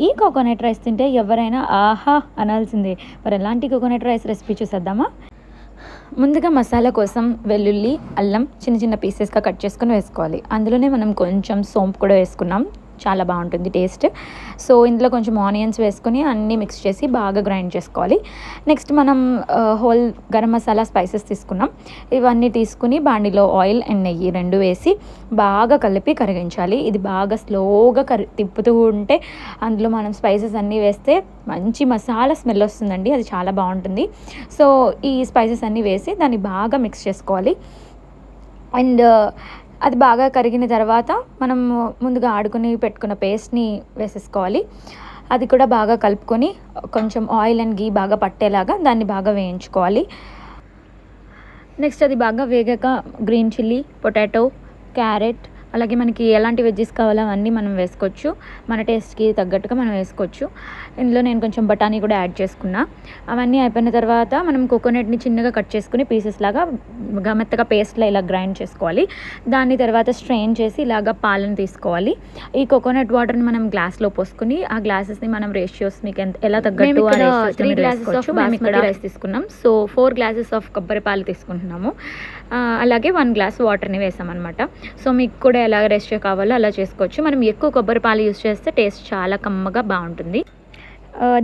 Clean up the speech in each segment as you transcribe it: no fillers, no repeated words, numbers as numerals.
ఈ coconut rice తింటే ఎవరైనా ఆహా అనాల్సిందే. మరి ఎలాంటి కోకోనట్ రైస్ రెసిపీ చూసేద్దామా? ముందుగా మసాలా కోసం వెల్లుల్లి, అల్లం చిన్న చిన్న పీసెస్గా కట్ చేసుకొని వేసుకోవాలి. అందులోనే మనం కొంచెం సోంపు కూడా వేసుకున్నాం, చాలా బాగుంటుంది టేస్ట్. సో ఇందులో కొంచెం ఆనియన్స్ వేసుకొని అన్నీ మిక్స్ చేసి బాగా గ్రైండ్ చేసుకోవాలి. నెక్స్ట్ మనం హోల్ గరం మసాలా స్పైసెస్ తీసుకున్నాం. ఇవన్నీ తీసుకుని బాండిలో ఆయిల్ అండ్ నెయ్యి 2 వేసి బాగా కలిపి కరిగించాలి. ఇది బాగా స్లోగా తిప్పుతూ ఉంటే అందులో మనం స్పైసెస్ అన్నీ వేస్తే మంచి మసాలా స్మెల్ వస్తుందండి, అది చాలా బాగుంటుంది. సో ఈ స్పైసెస్ అన్నీ వేసి దాన్ని బాగా మిక్స్ చేసుకోవాలి. అండ్ అది బాగా కరిగిన తర్వాత మనం ముందుగా ఆడుకుని పెట్టుకున్న పేస్ట్ని వేసేసుకోవాలి. అది కూడా బాగా కలుపుకొని కొంచెం ఆయిల్ అండ్ గీ బాగా పట్టేలాగా దాన్ని బాగా వేయించుకోవాలి. నెక్స్ట్ అది బాగా వేగాక గ్రీన్ చిల్లీ, పొటాటో, క్యారెట్, అలాగే మనకి ఎలాంటి వెజ్జెస్ కావాలో అవన్నీ మనం వేసుకోవచ్చు. మన టేస్ట్కి తగ్గట్టుగా మనం వేసుకోవచ్చు. ఇందులో నేను కొంచెం బఠానీ కూడా యాడ్ చేసుకున్నా. అవన్నీ అయిపోయిన తర్వాత మనం కోకోనట్ని చిన్నగా కట్ చేసుకుని పీసెస్ లాగా మెత్తగా పేస్ట్లా ఇలా గ్రైండ్ చేసుకోవాలి. దాన్ని తర్వాత స్ట్రెయిన్ చేసి ఇలాగా పాలను తీసుకోవాలి. ఈ కోకోనట్ వాటర్ని మనం గ్లాస్లో పోసుకుని ఆ గ్లాసెస్ని మనం రేషియోస్ మీకు ఎలా తగ్గట్టు 3 గ్లాసెస్ ఆఫ్ బాస్మతి రైస్ తీసుకున్నాం. సో 4 గ్లాసెస్ ఆఫ్ కొబ్బరి పాలు తీసుకుంటున్నాము. అలాగే 1 గ్లాస్ వాటర్ని వేసామన్నమాట. సో మీకు కూడా ఎలా రేషియో కావాలో అలా చేసుకోవచ్చు. మనం ఎక్కువ కొబ్బరి పాలు యూస్ చేస్తే టేస్ట్ చాలా కమ్మగా బాగుంటుంది.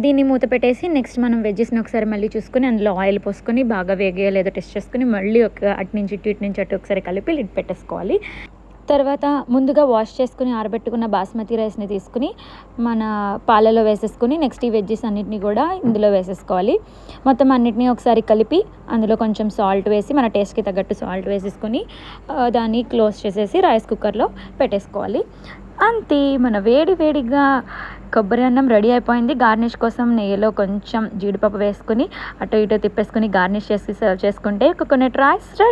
దీన్ని మూత పెట్టేసి నెక్స్ట్ మనం వెజ్జెస్ని ఒకసారి మళ్ళీ చూసుకొని అందులో ఆయిల్ పోసుకొని బాగా వేగేయో లేదో టెస్ట్ చేసుకుని మళ్ళీ అటు నుంచి ఇటు ఒకసారి కలిపి లిడ్ పెట్టేసుకోవాలి. తర్వాత ముందుగా వాష్ చేసుకుని ఆరబెట్టుకున్న బాస్మతి రైస్ని తీసుకుని మన పాలలో వేసేసుకుని నెక్స్ట్ ఈ వెజ్జెస్ అన్నిటిని కూడా ఇందులో వేసేసుకోవాలి. మొత్తం అన్నిటినీ ఒకసారి కలిపి అందులో కొంచెం సాల్ట్ వేసి మన టేస్ట్కి తగ్గట్టు సాల్ట్ వేసేసుకొని దాన్ని క్లోజ్ చేసేసి రైస్ కుక్కర్లో పెట్టేసుకోవాలి. అంతే, మన వేడిగా కొబ్బరి అన్నం రెడీ అయిపోయింది. గార్నిష్ కోసం నెయ్యిలో కొంచెం జీడిపప్పు వేసుకుని అటు ఇటు తిప్పేసుకుని గార్నిష్ చేసి సర్వ్ చేసుకుంటే కోకోనట్ రైస్ రెడీ.